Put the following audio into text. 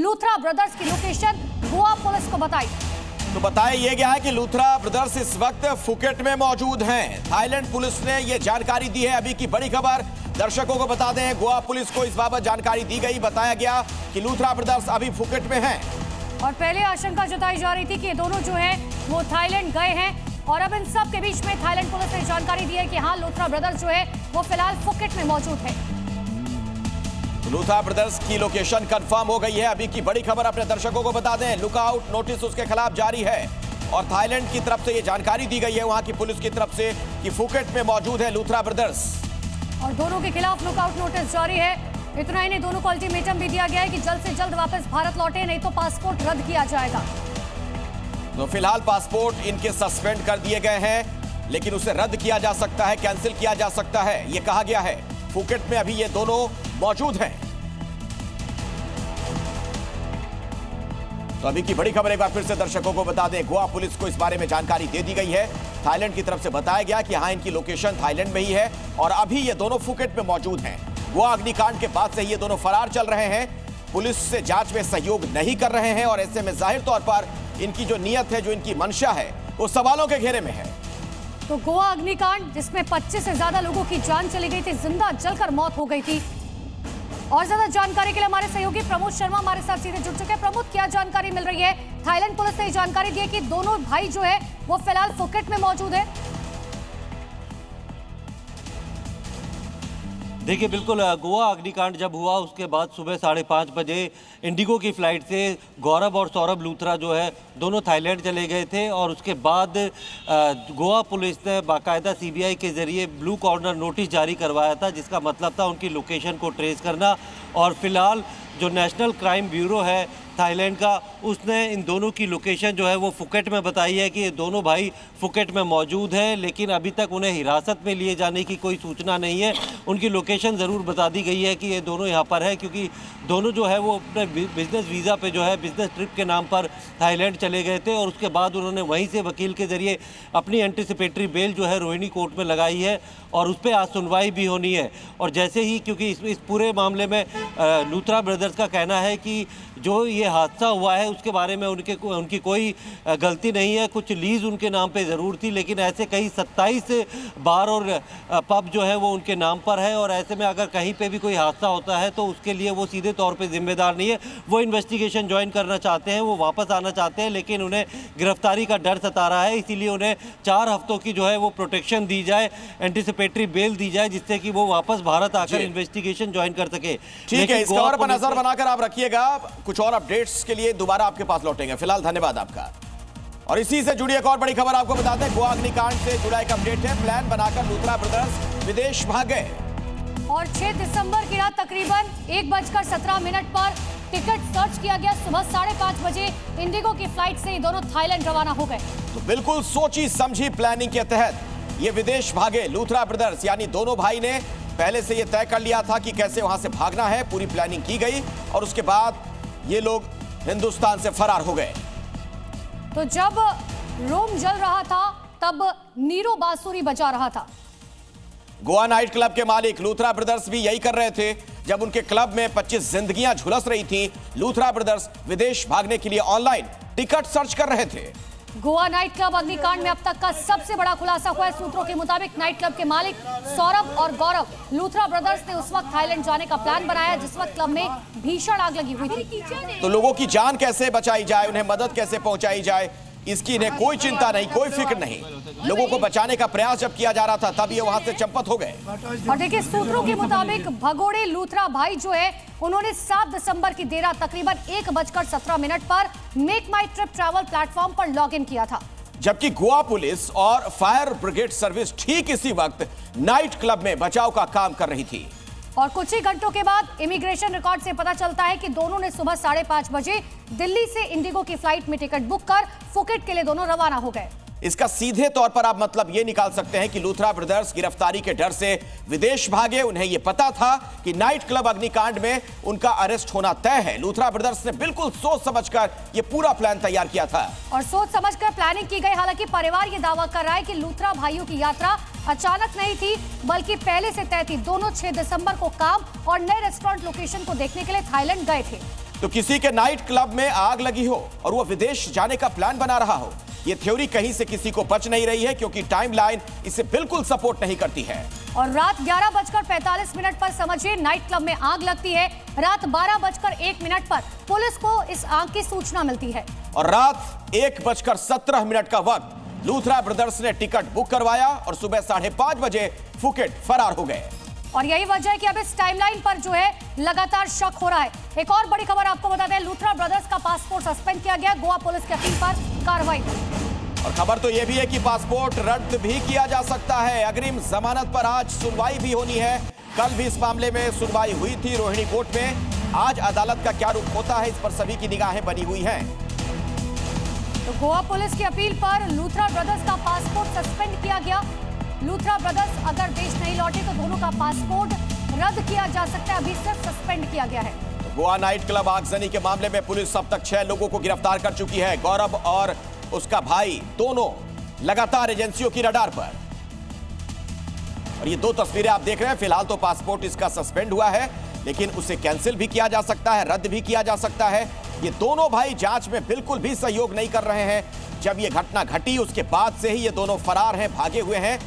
Luthra brothers की location Goa police को बताई। तो बताया यह गया है कि लूथरा ब्रदर्स इस वक्त फुकेट में मौजूद हैं। थाईलैंड पुलिस ने यह जानकारी दी है। अभी की बड़ी खबर दर्शकों को बता दें, गोवा पुलिस को इस बाबत जानकारी दी गई। बताया गया कि लूथरा ब्रदर्स अभी फुकेट में हैं। और पहले आशंका जताई जा रही थी कि ये दोनों जो हैं वो थाईलैंड गए हैं, और अब इन सब के बीच में थाईलैंड पुलिस ने जानकारी दी है कि हाँ, लूथरा ब्रदर्स जो है वो फिलहाल फुकेट में मौजूद है। लूथरा ब्रदर्स की लोकेशन कंफर्म हो गई है। अभी की बड़ी खबर अपने दर्शकों को बता दें, लुकआउट नोटिस उसके खिलाफ जारी है और थाईलैंड की तरफ से यह जानकारी दी गई है वहां की पुलिस की तरफ से कि फुकेट में मौजूद है लूथरा ब्रदर्स। और दोनों के खिलाफ लुकआउट नोटिस जारी है। इतना ही नहीं, दोनों को अल्टीमेटम भी दिया गया है कि जल्द से जल्द वापस भारत लौटे, नहीं तो पासपोर्ट रद्द किया जाएगा। तो फिलहाल पासपोर्ट इनके सस्पेंड कर दिए गए हैं, लेकिन उसे रद्द किया जा सकता है, कैंसिल किया जा सकता है, यह कहा गया है। फुकेट में अभी ये दोनों मौजूद हैं। तो अभी की बड़ी खबर एक बार फिर से दर्शकों को बता दें, गोवा पुलिस को इस बारे में जानकारी दे दी गई है। थाईलैंड की तरफ से बताया गया कि हाँ, इनकी लोकेशन थाईलैंड में ही है और अभी ये दोनों फुकेट में मौजूद हैं। गोवा अग्निकांड के बाद से ये दोनों फरार चल रहे हैं, पुलिस से जांच में सहयोग नहीं कर रहे हैं और ऐसे में जाहिर तौर पर इनकी जो नीयत है, जो इनकी मंशा है, वो सवालों के घेरे में है। तो गोवा अग्निकांड जिसमें 25 से ज्यादा लोगों की जान चली गई थी, जिंदा जलकर मौत हो गई थी। और ज्यादा जानकारी के लिए हमारे सहयोगी प्रमोद शर्मा हमारे साथ सीधे जुड़ चुके हैं। प्रमोद, क्या जानकारी मिल रही है? थाईलैंड पुलिस ने जानकारी दी है कि दोनों भाई जो है वो फिलहाल फुकेट में मौजूद है। देखिए, बिल्कुल गोवा अग्निकांड जब हुआ उसके बाद सुबह 5:30 बजे इंडिगो की फ्लाइट से गौरव और सौरभ लूथरा जो है दोनों थाईलैंड चले गए थे और उसके बाद गोवा पुलिस ने बाकायदा सीबीआई के जरिए ब्लू कॉर्नर नोटिस जारी करवाया था, जिसका मतलब था उनकी लोकेशन को ट्रेस करना। और फिलहाल जो नेशनल क्राइम ब्यूरो है थाईलैंड का, उसने इन दोनों की लोकेशन जो है वो फुकेट में बताई है कि ये दोनों भाई फुकेट में मौजूद हैं, लेकिन अभी तक उन्हें हिरासत में लिए जाने की कोई सूचना नहीं है। उनकी लोकेशन ज़रूर बता दी गई है कि ये दोनों यहाँ पर है, क्योंकि दोनों जो है वो अपने बिजनेस वीज़ा पे जो है बिजनेस ट्रिप के नाम पर थाईलैंड चले गए थे और उसके बाद उन्होंने वहीं से वकील के ज़रिए अपनी एंटीसिपेटरी बेल जो है रोहिणी कोर्ट में लगाई है और उस पर आज सुनवाई भी होनी है। और जैसे ही, क्योंकि इस पूरे मामले में लूथरा ब्रदर्स का कहना है कि जो ये हादसा हुआ है उसके बारे में उनकी कोई गलती नहीं है, कुछ लीज उनके नाम पे ज़रूर थी, लेकिन ऐसे कई 27 बार और पब जो है वो उनके नाम पर है और ऐसे में अगर कहीं पे भी कोई हादसा होता है तो उसके लिए वो सीधे तौर पे जिम्मेदार नहीं है। वो इन्वेस्टिगेशन ज्वाइन करना चाहते हैं, वो वापस आना चाहते हैं, लेकिन उन्हें गिरफ्तारी का डर सता रहा है, इसीलिए उन्हें 4 हफ्तों की जो है वो प्रोटेक्शन दी जाए, एंटीसिपेटरी बेल दी जाए, जिससे कि वो वापस भारत आकर इन्वेस्टिगेशन ज्वाइन कर सके। ठीक है, इस खबर पर नजर बनाकर आप रखिएगा, कुछ और अपडेट्स के लिए दोबारा आपके पास लौटेंगे। फिलहाल धन्यवाद आपका। और इसी से जुड़ी एक और बड़ी खबर आपको बता दें, गोवा अग्निकांड से जुड़ा एक अपडेट है। प्लान बनाकर लूथरा ब्रदर्स विदेश भाग गए और 6 दिसंबर की रात तकरीबन 1:17 पर टिकट सर्च किया गया। सुबह 5:30 बजे इंडिगो की फ्लाइट से ये दोनों थाईलैंड रवाना हो गए। तो बिल्कुल सोची समझी प्लानिंग के तहत ये विदेश भागे लूथरा ब्रदर्स, यानी दोनों भाई ने पहले से ये तय कर लिया था कि कैसे वहां से भागना है, पूरी प्लानिंग की गई और उसके बाद ये लोग हिंदुस्तान से फरार हो गए। तो जब रोम जल रहा था तब नीरो बांसुरी बजा रहा था। गोवा नाइट क्लब के मालिक लूथरा ब्रदर्स भी यही कर रहे थे। जब उनके क्लब में 25 जिंदगियां झुलस रही थी, लूथरा ब्रदर्स विदेश भागने के लिए ऑनलाइन टिकट सर्च कर रहे थे। गोवा नाइट क्लब अग्निकांड में अब तक का सबसे बड़ा खुलासा हुआ है। सूत्रों के मुताबिक नाइट क्लब के मालिक सौरभ और गौरव लूथरा ब्रदर्स ने उस वक्त थाईलैंड जाने का प्लान बनाया जिस वक्त क्लब में भीषण आग लगी हुई थी। तो लोगों की जान कैसे बचाई जाए, उन्हें मदद कैसे पहुंचाई जाए, इसकी इन्हें कोई चिंता नहीं, कोई फिक्र नहीं। लोगों को बचाने का प्रयास जब किया जा रहा था तब ये वहां से चंपत हो गए। और देखिए, सूत्रों के मुताबिक भगोड़े लूथरा भाई जो है उन्होंने 7 दिसंबर की देर रात तकरीबन 1:17 पर मेक माई ट्रिप ट्रैवल प्लेटफॉर्म पर लॉग इन किया था। जबकि गोवा पुलिस और फायर ब्रिगेड सर्विस ठीक इसी वक्त नाइट क्लब में बचाव का काम कर रही थी। और कुछ ही घंटों के बाद इमिग्रेशन रिकॉर्ड से पता चलता है कि दोनों ने सुबह 5:30 बजे दिल्ली से इंडिगो की फ्लाइट में टिकट बुक कर फुकेट के लिए दोनों रवाना हो गए। इसका सीधे तौर पर आप मतलब ये निकाल सकते हैं कि लूथरा ब्रदर्स गिरफ्तारी के डर से विदेश भागे। उन्हें यह पता था कि नाइट क्लब अग्निकांड में उनका अरेस्ट होना तय है। लूथरा ब्रदर्स ने बिल्कुल सोच समझकर यह पूरा प्लान तैयार किया था और सोच समझकर प्लानिंग की गई। हालांकि परिवार यह दावा कर रहा है कि लूथरा भाइयों की यात्रा अचानक नहीं थी, बल्कि पहले से तय थी। दोनों 6 दिसंबर को काम और नए रेस्टोरेंट लोकेशन को देखने के लिए थाईलैंड गए थे। तो किसी के नाइट क्लब में आग लगी हो और वो विदेश जाने का प्लान बना रहा हो, ये थ्योरी कहीं से किसी को बच नहीं रही है, क्योंकि टाइमलाइन इसे बिल्कुल सपोर्ट नहीं करती है। और रात 11:45 पर समझिए नाइट क्लब में आग लगती है। रात 12:01 पर पुलिस को इस आग की सूचना मिलती है और रात 1:17 का वक्त लूथरा ब्रदर्स ने टिकट बुक करवाया और सुबह 5:30 बजे फुकेट फरार हो गए। और यही वजह है कि अब इस टाइमलाइन पर जो है लगातार शक हो रहा है। एक और बड़ी खबर आपको बता दें, लूथरा ब्रदर्स का पासपोर्ट सस्पेंड किया गया। गोवा पुलिस की अपील पर कार्रवाई। और खबर तो यह भी है कि पासपोर्ट रद्द भी किया जा सकता है। अग्रिम जमानत पर आज सुनवाई भी होनी है। कल भी इस मामले में सुनवाई हुई थी रोहिणी कोर्ट में। आज अदालत का क्या रुख होता है, इस पर सभी की निगाहें बनी हुई हैं। तो गोवा पुलिस की अपील पर लूथरा ब्रदर्स का पासपोर्ट सस्पेंड किया गया। लूथरा ब्रदर्स अगर देश नहीं लौटे तो दोनों का पासपोर्ट रद्द किया जा सकता है। अभी सिर्फ सस्पेंड किया गया है। तो गोवा नाइट क्लब आगजनी के मामले में पुलिस अब तक 6 लोगों को गिरफ्तार कर चुकी है। गौरव और उसका भाई दोनों लगातार एजेंसियों की रडार पर। और ये 2 तस्वीरें आप देख रहे हैं। फिलहाल तो पासपोर्ट इसका सस्पेंड हुआ है, लेकिन उसे कैंसिल भी किया जा सकता है, रद्द भी किया जा सकता है। ये दोनों भाई जांच में बिल्कुल भी सहयोग नहीं कर रहे हैं। जब ये घटना घटी उसके बाद से ही ये दोनों फरार हैं, भागे हुए हैं।